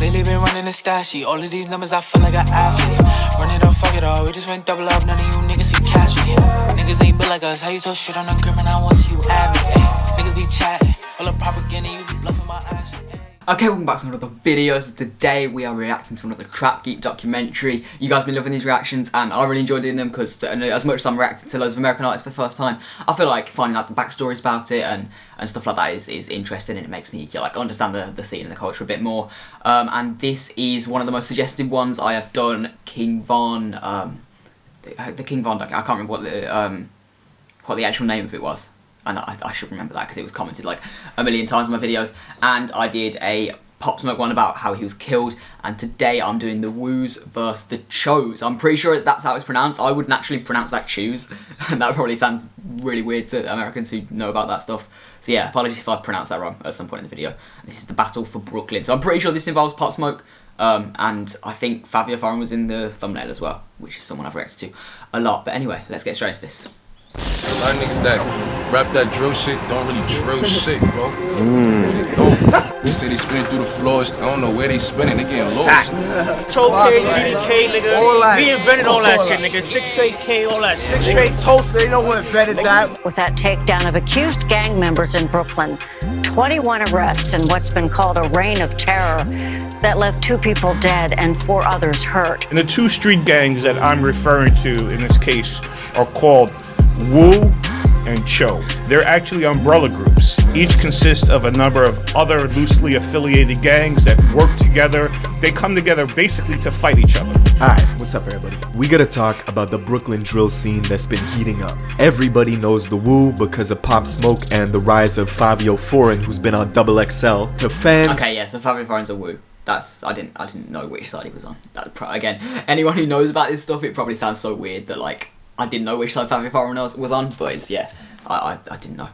Lately been running the stashy. All of these numbers, I feel like an athlete. Run it up, fuck it all. We just went double up. None of you niggas see cash me. Niggas ain't built like us. How you talk shit on the grim and I want to see you at me. Ay. Niggas be chatting. All the propaganda, you be bluffing my ass. Okay, welcome back to another video. So today we are reacting to another GEEK documentary. You guys have been loving these reactions and I really enjoy doing them because as much as I'm reacting to loads of American artists for the first time, I feel like finding out the backstories about it and stuff like that is interesting, and it makes me like understand the scene and the culture a bit more. And this is one of the most suggested ones I have done. King Von, the King Von doc. I can't remember what the actual name of it was. And I should remember that because it was commented like a million times in my videos. And I did a Pop Smoke one about how he was killed. And today I'm doing the WOOS versus the CHOOS. I'm pretty sure that's how it's pronounced. I wouldn't actually pronounce that CHOOS. And that probably sounds really weird to Americans who know about that stuff. So yeah, apologies if I pronounce that wrong at some point in the video. This is the battle for Brooklyn. So I'm pretty sure this involves Pop Smoke. And I think Fivio Foreign was in the thumbnail as well, which is someone I've reacted to a lot. But anyway, let's get straight into this. A lot of niggas that rap that drill shit don't really drill shit, bro. They don't. They say they spinning through the floors. I don't know where they spinning. They getting lost. Choke GDK, nigga. We invented all that shit, nigga. 6 straight K, all that shit. 6 straight toast. They know who invented that. With that takedown of accused gang members in Brooklyn, 21 arrests and what's been called a reign of terror that left 2 people dead and 4 others hurt. And the 2 street gangs that I'm referring to in this case are called WOO and CHO. They're actually umbrella groups. Each consists of a number of other loosely affiliated gangs that work together. They come together basically to fight each other. Alright, what's up everybody? We gotta talk about the Brooklyn drill scene that's been heating up. Everybody knows the WOO because of Pop Smoke and the rise of Fivio Foreign, who's been on XXL. To fans... Okay, yeah, so Fivio Foreign's a WOO. I didn't know which side he was on. Again, anyone who knows about this stuff, it probably sounds so weird that like I didn't know which side Fivio Foreign was on, but it's, yeah, I didn't know.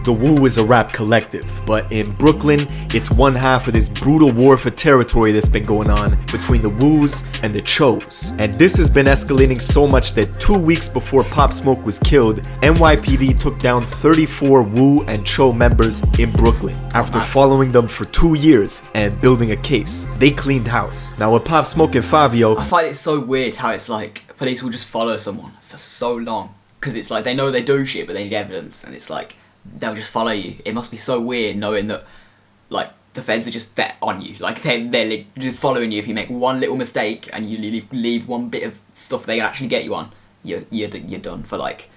The WOO is a rap collective, but in Brooklyn, it's one half of this brutal war for territory that's been going on between the WOOs and the CHOs. And this has been escalating so much that 2 weeks before Pop Smoke was killed, NYPD took down 34 WOO and CHO members in Brooklyn. After following them for 2 years and building a case, they cleaned house. Now with Pop Smoke and Fivio, I find it so weird how it's like police will just follow someone for so long. Because it's like they know they do shit, but they need evidence, and it's like they'll just follow you. It must be so weird knowing that like the feds are just there on you. Like they're just following you. If you make one little mistake and you leave one bit of stuff they can actually get you on, you're done for like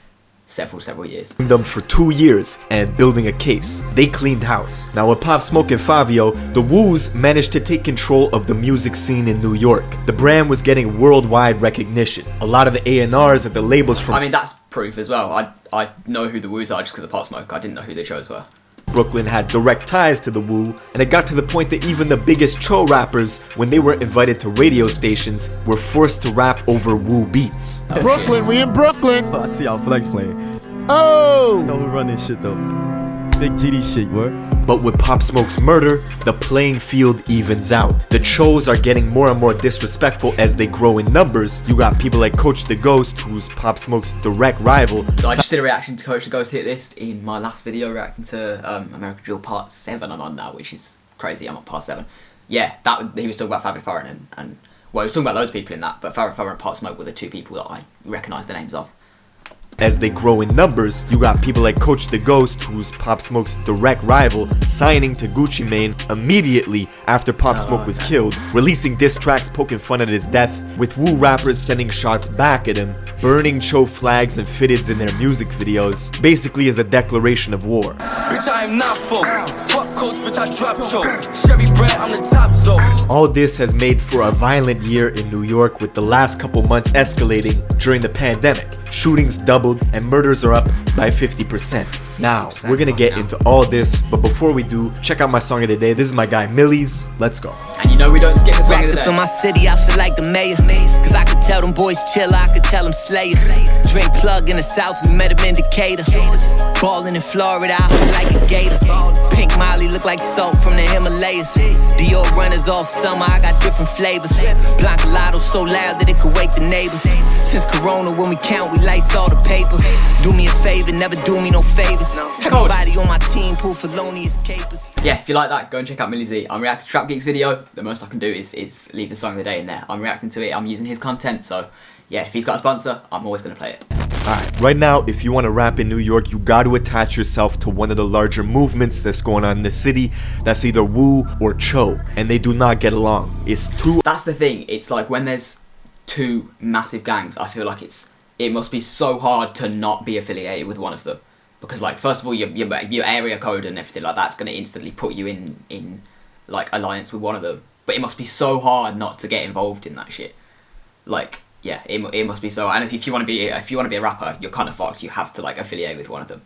several years. Them for 2 years and building a case. They cleaned house. Now with Pop Smoke and Fivio, the WOOs managed to take control of the music scene in New York. The brand was getting worldwide recognition. A lot of the A&Rs at the labels from... I mean, that's proof as well. I know who the WOOs are just because of Pop Smoke. I didn't know who the CHOs were. Brooklyn had direct ties to the WOO, and it got to the point that even the biggest CHO rappers, when they were invited to radio stations, were forced to rap over WOO beats. Oh, Brooklyn, we in Brooklyn! I see y'all flex playing. Oh! You know who run this shit though? Big GD shit, what? But with Pop Smoke's murder, the playing field evens out. The CHOs are getting more and more disrespectful as they grow in numbers. You got people like Coach the Ghost, who's Pop Smoke's direct rival. So I just did a reaction to Coach the Ghost hit list in my last video, reacting to American Drill Part 7 I'm on now, which is crazy. I'm on Part 7. Yeah, he was talking about Fivio Foreign and well, he was talking about loads of people in that, but Fivio Foreign and Pop Smoke were the 2 people that I recognise the names of. As they grow in numbers, you got people like Coach the Ghost, who's Pop Smoke's direct rival, signing to Gucci Mane immediately after Pop Smoke was killed, releasing diss tracks poking fun at his death, with WOO rappers sending shots back at him, burning CHO flags and fitteds in their music videos, basically as a declaration of war. Bitch, I am not full. Fuck Coach, bitch, I drop CHO. Chevy bread, I'm the top zone. All this has made for a violent year in New York, with the last couple months escalating during the pandemic. Shootings doubled and murders are up by 50%. Now, we're gonna get into all this, but before we do, check out my song of the day. This is my guy Millie's. Let's go. And you know we don't skip the song of the day. Up in my city, I feel like the mayor. Cause I could tell them boys chill, I could tell them slayer. Drink plug in the south, we met him in Decatur. Ballin' in Florida, I feel like a gator. Pink Molly look like salt from the Himalayas. Dior runners all summer, I got different flavors. Blancolato so loud that it could wake the neighbors. Since Corona, when we count, we lights all the paper. Do me a favor, never do me no favors. Everybody on my team pull felonious capers. Yeah, if you like that, go and check out Millie Z. I'm reacting to GEEK's video, the most most I can do is leave the song of the day in there. I'm reacting to it, I'm using his content, so yeah, if he's got a sponsor, I'm always going to play it. Alright, right now, if you want to rap in New York, you got to attach yourself to one of the larger movements that's going on in the city. That's either Woo or Cho, and they do not get along. It's two. That's the thing, it's like when there's two massive gangs, I feel like it must be so hard to not be affiliated with one of them. Because like, first of all, your area code and everything like that's going to instantly put you in like alliance with one of them. But it must be so hard not to get involved in that shit. Like, yeah, it must be so. And if you want to be a rapper, you're kind of fucked. You have to like affiliate with one of them.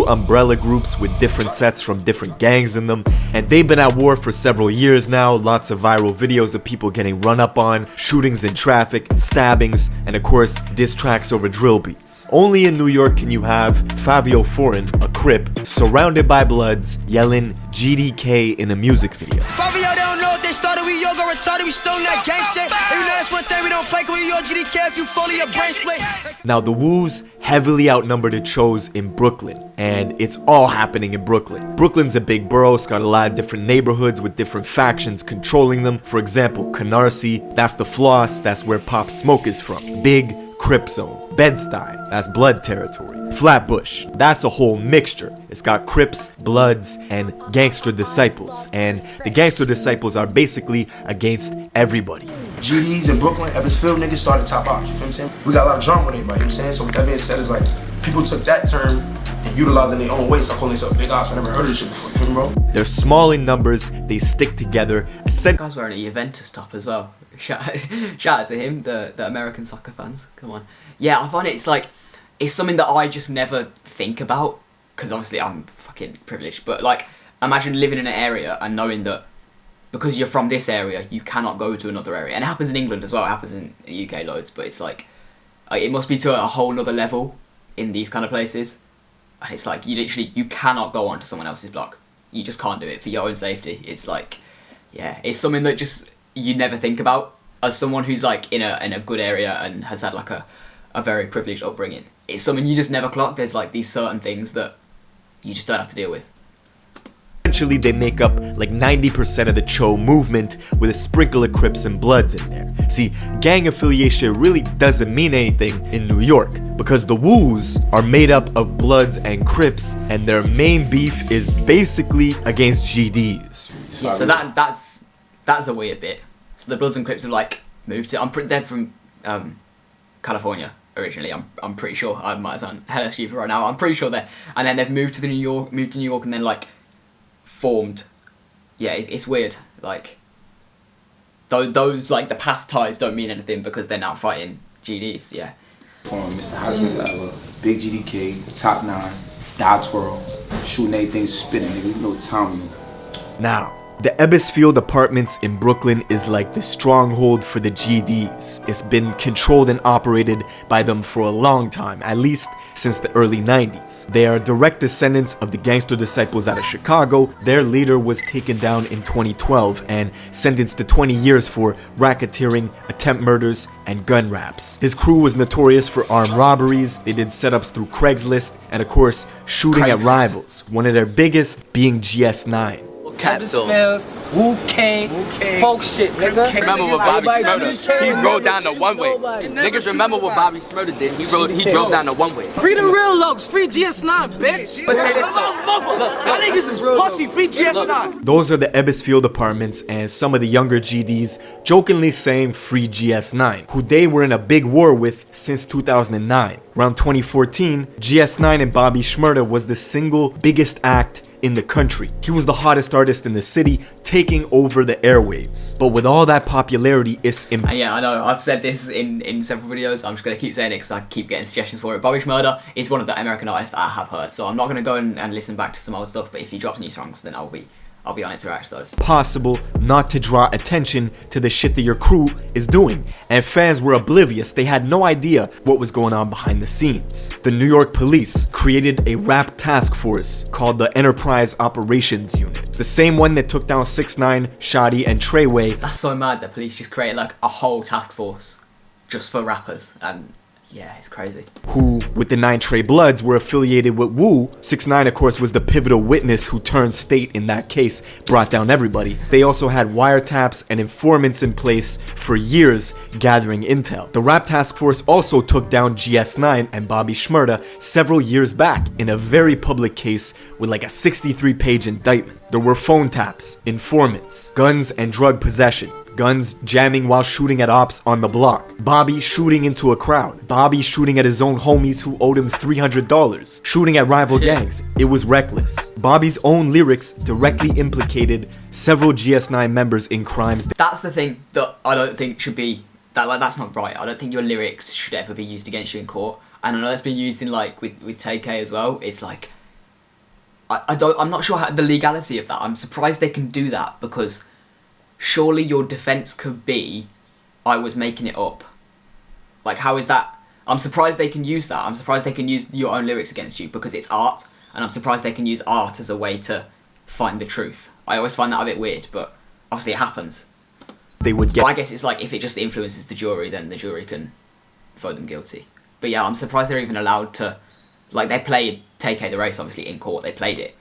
Umbrella groups with different sets from different gangs in them, and they've been at war for several years now. Lots of viral videos of people getting run up on, shootings in traffic, stabbings, and of course diss tracks over drill beats. Only in New York can you have fivio foreign, a Crip, surrounded by Bloods, yelling GDK in a music video. Fivio, they don't know if they started, we yoga retarded, we stolen that gang shit. And you know that's one thing we don't play, cause we your GDK if you fully your brain split. Now the WOOS heavily outnumber the CHOOS in Brooklyn, and it's all happening in Brooklyn. Brooklyn's a big borough, it's got a lot of different neighborhoods with different factions controlling them. For example, Canarsie, that's the Floss, that's where Pop Smoke is from. Big Crip Zone. Bed-Stuy, that's Blood territory. Flatbush, that's a whole mixture. It's got Crips, Bloods, and Gangster Disciples, and the Gangster Disciples are basically against everybody. GDs in Brooklyn, Evansville, niggas started top ops, you feel what I'm saying? We got a lot of drama with everybody, you know what I'm saying? So with that being said, it's like, people took that term and utilized it in their own way, so calling themselves big ops. I never heard of this shit before, you feel me, bro? They're small in numbers, they stick together. The guy's wearing a Juventus top as well. Shout out to him, the American soccer fans, come on. Yeah, I find it's like, it's something that I just never think about, because obviously I'm fucking privileged, but like, imagine living in an area and knowing that because you're from this area, you cannot go to another area. And it happens in England as well, it happens in the UK loads, but it's like, it must be to a whole nother level in these kind of places. And it's like, you cannot go onto someone else's block. You just can't do it for your own safety. It's like, yeah, it's something that just, you never think about as someone who's like in a good area and has had like a very privileged upbringing. It's something you just never clock. There's like these certain things that you just don't have to deal with. Essentially, they make up like 90% of the Cho movement with a sprinkle of Crips and Bloods in there. See, gang affiliation really doesn't mean anything in New York because the WOOS are made up of Bloods and Crips, and their main beef is basically against GDs. Yeah, so that's a weird bit. So the Bloods and Crips have like moved to. They're from California originally. I'm pretty sure. I might sound hella stupid right now. I'm pretty sure they're, and then they've moved to New York, and then like formed. Yeah, it's weird. Like those like the past ties don't mean anything because they're now fighting GDs. Yeah. Mr. Husband's ever, big GDK, top 9, die twirl, shooting everything, spinning, nigga. You know Tommy. Now, the Ebbsfield Apartments in Brooklyn is like the stronghold for the GDs. It's been controlled and operated by them for a long time, at least since the early 90s. They are direct descendants of the Gangster Disciples out of Chicago. Their leader was taken down in 2012 and sentenced to 20 years for racketeering, attempt murders, and gun raps. His crew was notorious for armed robberies. They did setups through Craigslist and of course shooting at rivals, one of their biggest being GS9. Capsule. Wu K, folk shit, nigga. Remember what Bobby Schmurder? He rode down the one-way. Niggas remember what Bobby Schmurder did? He drove down the one-way. Free the real locs, free GS9, bitch. But say this though. Y'all niggas is pussy, free GS9. Those are the Ebbsfield Apartments, and some of the younger GDs jokingly saying free GS9, who they were in a big war with since 2009. Around 2014, GS9 and Bobby Schmurder was the single biggest act in the country. He was the hottest artist in the city, taking over the airwaves. But with all that popularity, it's yeah, I know, I've said this in several videos, I'm just going to keep saying it because I keep getting suggestions for it. Bobby Schmurder is one of the American artists that I have heard, so I'm not going to go and listen back to some other stuff, but if he drops new songs, then I'll be on it to react to those. Possible not to draw attention to the shit that your crew is doing, and fans were oblivious. They had no idea what was going on behind the scenes. The New York police created a rap task force called the Enterprise Operations Unit. It's the same one that took down 6ix9ine, Shotty, and Treyway. That's so mad. The police just created like a whole task force just for rappers, and Yeah, it's crazy. Who, with the 9 Trey Bloods, were affiliated with WOO. 6ix9ine, of course, was the pivotal witness who turned state in that case, brought down everybody. They also had wiretaps and informants in place for years, gathering intel. The Rap Task Force also took down GS9 and Bobby Shmurda several years back in a very public case with like a 63-page indictment. There were phone taps, informants, guns and drug possession, guns jamming while shooting at ops on the block, Bobby shooting into a crowd, Bobby shooting at his own homies who owed him $300, shooting at rival gangs. It was reckless. Bobby's own lyrics directly implicated several GS9 members in crimes. That's the thing that I don't think should be, that's not right. I don't think your lyrics should ever be used against you in court. And I know that's been used in like with TK as well. It's like, I'm not sure how the legality of that. I'm surprised they can do that, because surely your defense could be, I was making it up. Like, how is that? I'm surprised they can use that. I'm surprised they can use your own lyrics against you, because it's art, and I'm surprised they can use art as a way to find the truth. I always find that a bit weird, but obviously it happens. They would get. But I guess it's like, if it just influences the jury, then the jury can vote them guilty. But yeah, I'm surprised they're even allowed to, like, they played Take the Race obviously in court. They played it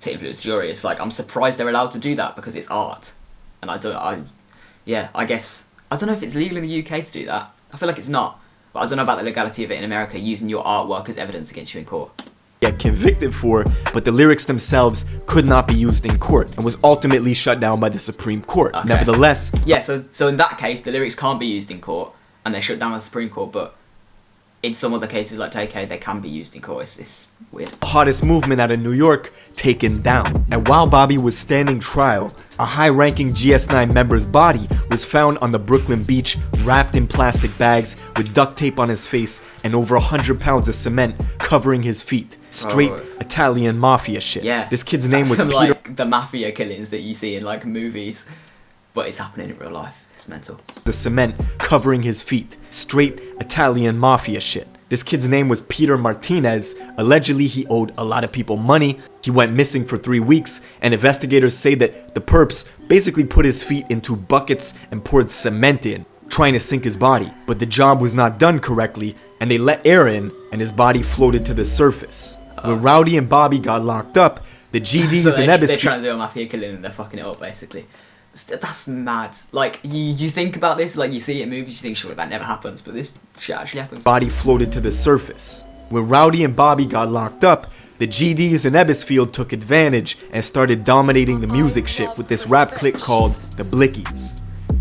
to influence the jury. It's like, I'm surprised they're allowed to do that, because it's art. And I guess, I don't know if it's legal in the UK to do that. I feel like it's not. But I don't know about the legality of it in America, using your artwork as evidence against you in court. Get convicted for, but the lyrics themselves could not be used in court and was ultimately shut down by the Supreme Court. Okay. Nevertheless... Yeah, so in that case, the lyrics can't be used in court, and they're shut down by the Supreme Court, but in some other cases like TK, they can be used in court. It's weird. The hottest movement out of New York taken down. And while Bobby was standing trial, a high-ranking GS9 member's body was found on the Brooklyn beach, wrapped in plastic bags, with duct tape on his face, and over 100 pounds of cement covering his feet. Straight Italian mafia shit. Yeah. This kid's name was some, Peter. Like the mafia killings that you see in like movies, but it's happening in real life. It's mental. The cement covering his feet. Straight Italian mafia shit. This kid's name was Peter Martinez. Allegedly, he owed a lot of people money. He went missing for 3 weeks, and investigators say that the perps basically put his feet into buckets and poured cement in, trying to sink his body. But the job was not done correctly, and they let air in, and his body floated to the surface. When Rowdy and Bobby got locked up, the GDs so and Ebbets... They're trying to do a mafia killing and they're fucking it up, basically. That's mad. Like, you think about this, like you see it in movies, you think, sure, that never happens, but this shit actually happens. Body floated to the surface. When Rowdy and Bobby got locked up, the GDs in Ebbsfield took advantage and started dominating the music shit with this rap clique called the Blickies.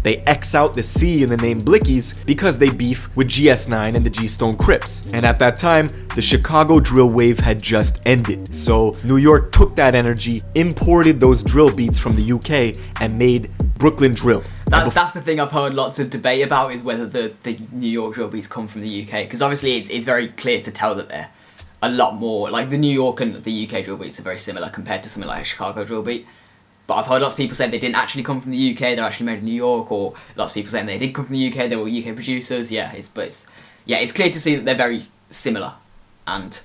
They X out the C in the name Blickies because they beef with GS9 and the G-Stone Crips. And at that time, the Chicago drill wave had just ended. So New York took that energy, imported those drill beats from the UK, and made Brooklyn drill. That's the thing I've heard lots of debate about, is whether the New York drill beats come from the UK. Because obviously it's very clear to tell that they're a lot more, like the New York and the UK drill beats are very similar compared to something like a Chicago drill beat. But I've heard lots of people say they didn't actually come from the UK, they're actually made in New York, or lots of people saying they did come from the UK, they were UK producers. Yeah, it's clear to see that they're very similar. And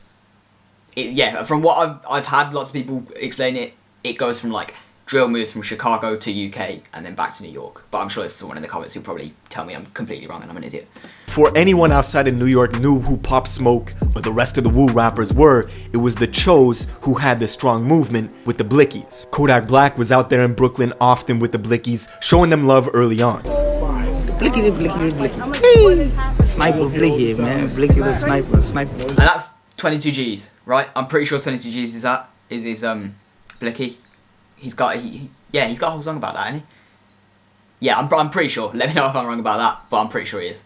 from what I've had lots of people explain it, it goes from like drill moves from Chicago to UK and then back to New York. But I'm sure there's someone in the comments who'll probably tell me I'm completely wrong and I'm an idiot. Before anyone outside of New York knew who Pop Smoke or the rest of the Woo rappers were, it was the CHOOS who had the strong movement with the Blickies. Kodak Black was out there in Brooklyn often with the Blickies, showing them love early on. Blicky. Sniper Blicky, man. Blicky the sniper. And that's 22 G's, right? I'm pretty sure 22 G's is Blicky. He's got a whole song about that, hasn't he? Yeah, I'm pretty sure. Let me know if I'm wrong about that, but I'm pretty sure he is.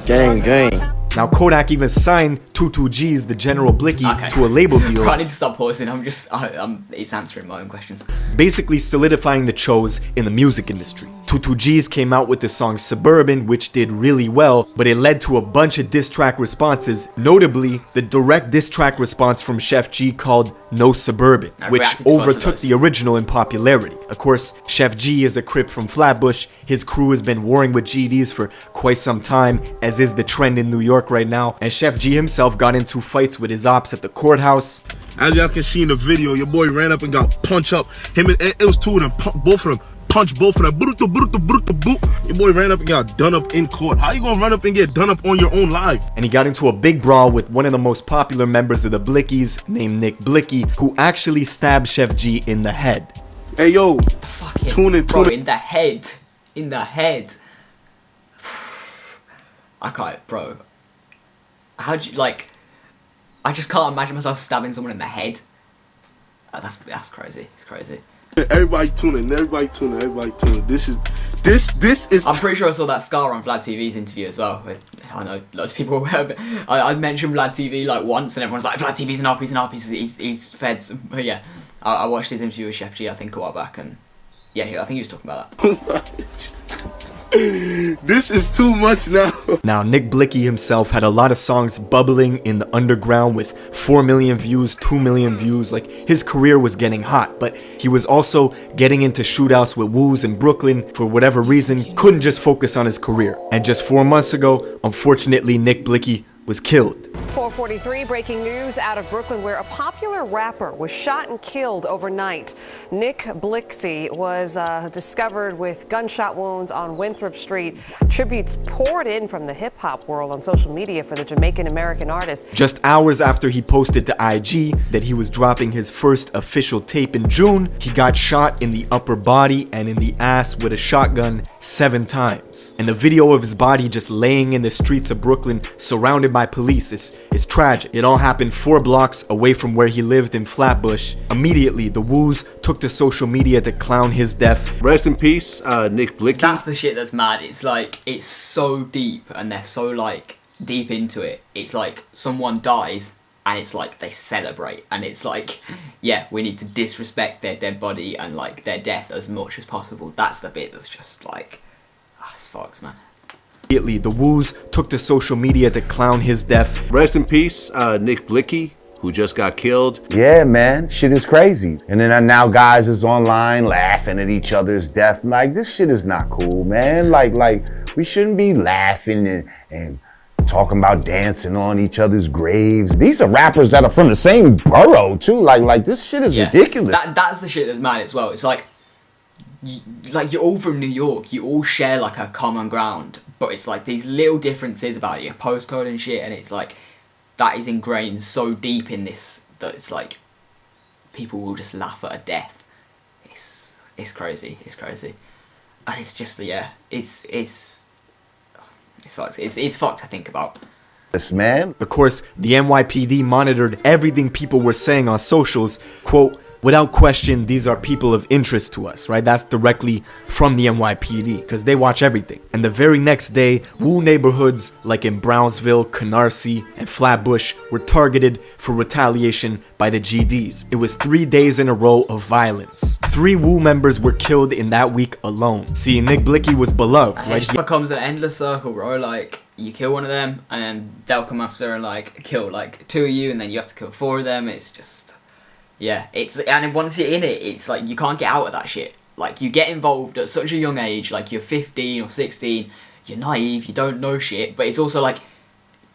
Gang. Now Kodak even signed 22G's, the General Blicky, to a label deal. I need to stop pausing. It's answering my own questions. Basically solidifying the CHOOS in the music industry. 22G's came out with the song Suburban, which did really well, but it led to a bunch of diss track responses, notably the direct diss track response from Sheff G called No Suburban, which overtook the original in popularity. Of course, Sheff G is a Crip from Flatbush. His crew has been warring with GDs for quite some time, as is the trend in New York right now, and Sheff G himself got into fights with his ops at the courthouse. As y'all can see in the video, your boy ran up and got punched up. It was two of them, both of them punched both of them. Bruto, bruto, bruto, boop. Your boy ran up and got done up in court. How you gonna run up and get done up on your own live? And he got into a big brawl with one of the most popular members of the Blickies named Nick Blicky, who actually stabbed Sheff G in the head. Hey yo, tune in. In the head. In the head. I can't, bro. How'd you, like, I just can't imagine myself stabbing someone in the head. That's crazy. It's crazy. Everybody tune in. Everybody tune in. Everybody tune in. This is. I'm pretty sure I saw that Scar on Vlad TV's interview as well. I know lots of people have. I mentioned Vlad TV like once, and everyone's like, Vlad TV's an op. He's feds. But yeah, I watched his interview with Sheff G, I think, a while back, and yeah, I think he was talking about that. This is too much now. Now, Nick Blicky himself had a lot of songs bubbling in the underground with 4 million views, 2 million views. Like, his career was getting hot, but he was also getting into shootouts with WOOS in Brooklyn. For whatever reason, couldn't just focus on his career. And just 4 months ago, unfortunately, Nick Blicky was killed. 4:43, breaking news out of Brooklyn, where a popular rapper was shot and killed overnight. Nick Blicky was discovered with gunshot wounds on Winthrop Street. Tributes poured in from the hip-hop world on social media for the Jamaican-American artist. Just hours after he posted to IG that he was dropping his first official tape in June, he got shot in the upper body and in the ass with a shotgun 7 times. And the video of his body just laying in the streets of Brooklyn, surrounded by police, it's tragic. It all happened 4 blocks away from where he lived in Flatbush. Immediately, the WOOS took to social media to clown his death. Rest in peace, Nick Blicky. That's the shit that's mad. It's like, it's so deep, and they're so like deep into it. It's like someone dies, and it's like they celebrate, and it's like, yeah, we need to disrespect their dead body and like their death as much as possible. That's the bit that's just like, it's fucked, man. Immediately, the WOOS took to social media to clown his death. Rest in peace, Nick Blicky, who just got killed. Yeah, man, shit is crazy. And then now guys is online laughing at each other's death. Like, this shit is not cool, man. Like we shouldn't be laughing and talking about dancing on each other's graves. These are rappers that are from the same borough too. Like this shit is ridiculous. That's the shit that's mad as well. It's like you're all from New York. You all share like a common ground, but it's like these little differences about your postcode and shit, and it's like that is ingrained so deep in this that it's like people will just laugh at a death. It's crazy. It's crazy, and it's just it's fucked. It's fucked to think about. This man. Of course, the NYPD monitored everything people were saying on socials. Quote, without question, these are people of interest to us, right? That's directly from the NYPD, because they watch everything. And the very next day, Wu neighborhoods like in Brownsville, Canarsie, and Flatbush were targeted for retaliation by the GDs. It was 3 days in a row of violence. 3 Wu members were killed in that week alone. See, Nick Blicky was beloved, right? It just becomes an endless circle, bro. Like, you kill one of them, and then they'll come after and like kill like 2 of you, and then you have to kill 4 of them. It's just... yeah, and once you're in it, it's like you can't get out of that shit. Like, you get involved at such a young age, like you're 15 or 16, you're naive, you don't know shit, but it's also like,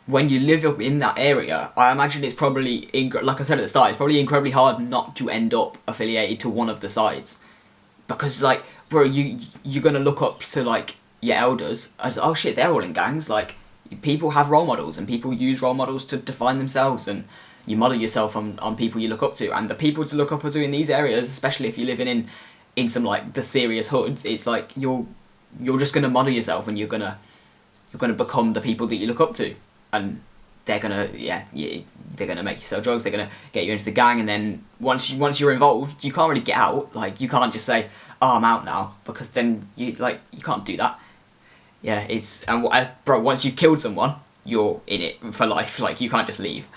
when you live up in that area, I imagine it's probably, like I said at the start, it's probably incredibly hard not to end up affiliated to one of the sides. Because, like, bro, you're gonna look up to, like, your elders as, oh shit, they're all in gangs. Like, people have role models, and people use role models to define themselves, and you model yourself on people you look up to, and the people to look up to in these areas, especially if you're living in some like the serious hoods, it's like you're just gonna model yourself, and you're gonna become the people that you look up to, and they're gonna they're gonna make you sell drugs, they're gonna get you into the gang, and then once you're involved, you can't really get out. Like, you can't just say, oh, I'm out now, because then you can't do that. Yeah, bro, once you've killed someone, you're in it for life. Like, you can't just leave.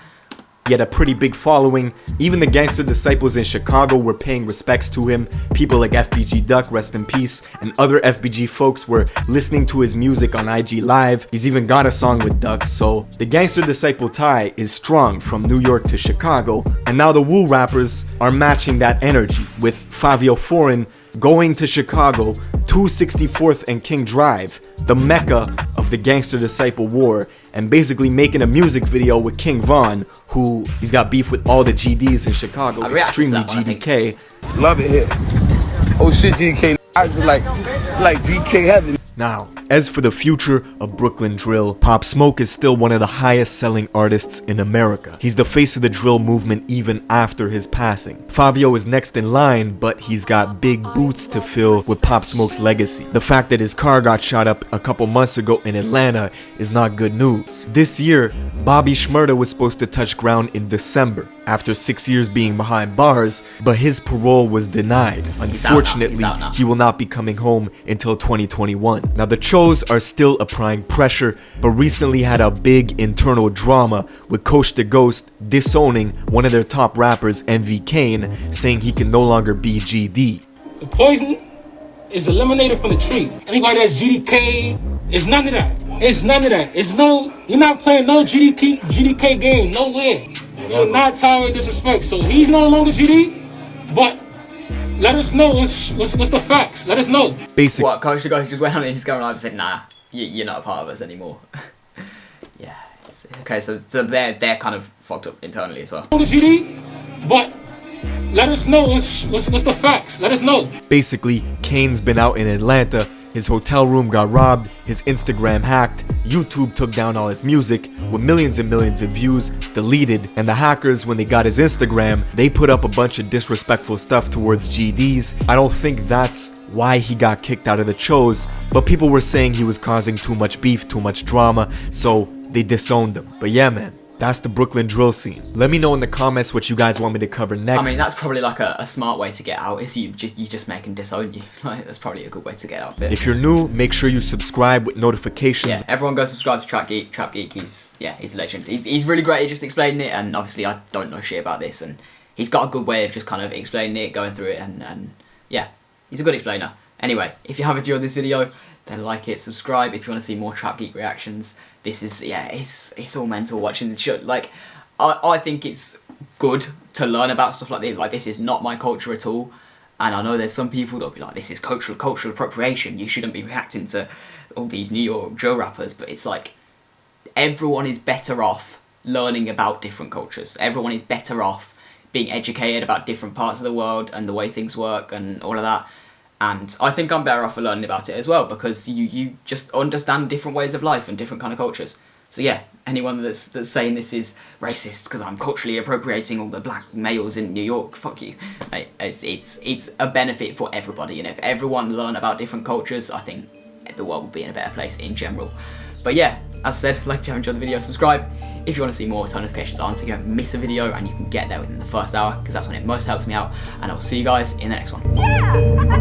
He had a pretty big following. Even the gangster disciples in Chicago were paying respects to him. People like FBG Duck, rest in peace, and other FBG folks were listening to his music on IG Live. He's even got a song with Duck, so the gangster disciple tie is strong from New York to Chicago. And now the Wu rappers are matching that energy, with Fivio Foreign going to Chicago, 264th and King Drive, the mecca of the gangster disciple war, and basically making a music video with King Von, who he's got beef with all the GDs in Chicago, extremely GDK. Love it here. Oh shit, GDK. I was like GK heaven. Now, as for the future of Brooklyn drill, Pop Smoke is still one of the highest selling artists in America. He's the face of the drill movement even after his passing. Fivio is next in line, but he's got big boots to fill with Pop Smoke's legacy. The fact that his car got shot up a couple months ago in Atlanta is not good news. This year, Bobby Shmurda was supposed to touch ground in December, after 6 years being behind bars, but his parole was denied. Unfortunately, he will not be coming home until 2021. Now, the CHOOS are still applying pressure, but recently had a big internal drama with Coach the Ghost disowning one of their top rappers, MV Kane, saying he can no longer be GD. The poison is eliminated from the tree. Anybody that's GDK, it's none of that. It's none of that. It's no, you're not playing no GDK games, nowhere. You're not tolerating disrespect. So he's no longer GD, but let us know what's the facts. Let us know. Basically, what, Coach the Ghost just went on Instagram Live and said, nah, you're not a part of us anymore. Yeah. Okay, so they're kind of fucked up internally as well. GD, but let us know what's the facts. Let us know. Basically, Kane's been out in Atlanta. His hotel room got robbed, his Instagram hacked, YouTube took down all his music with millions and millions of views deleted, and the hackers, when they got his Instagram, they put up a bunch of disrespectful stuff towards GDs. I don't think that's why he got kicked out of the CHOOS, but people were saying he was causing too much beef, too much drama, so they disowned him. But yeah, man, that's the Brooklyn drill scene. Let me know in the comments what you guys want me to cover next. I mean, that's probably like a smart way to get out, is you just make them disown you. Like, that's probably a good way to get out of it. If you're new, make sure you subscribe with notifications. Yeah, everyone go subscribe to TWReactz. He's a legend. He's really great at just explaining it, and obviously I don't know shit about this, and he's got a good way of just kind of explaining it, going through it, and yeah, he's a good explainer. Anyway, if you have enjoyed this video, then like it, subscribe if you want to see more Trap Geek reactions. This is, yeah, it's all mental watching the show. Like, I think it's good to learn about stuff like this. Like, this is not my culture at all. And I know there's some people that'll be like, this is cultural appropriation. You shouldn't be reacting to all these New York drill rappers. But it's like, everyone is better off learning about different cultures. Everyone is better off being educated about different parts of the world and the way things work and all of that. And I think I'm better off for learning about it as well, because you just understand different ways of life and different kind of cultures. So yeah, anyone that's saying this is racist because I'm culturally appropriating all the black males in New York, fuck you. It's a benefit for everybody, and if everyone learn about different cultures, I think the world will be in a better place in general. But yeah, as I said, like if you have enjoyed the video, subscribe. If you want to see more, turn notifications on so you don't miss a video and you can get there within the first hour, because that's when it most helps me out. And I will see you guys in the next one.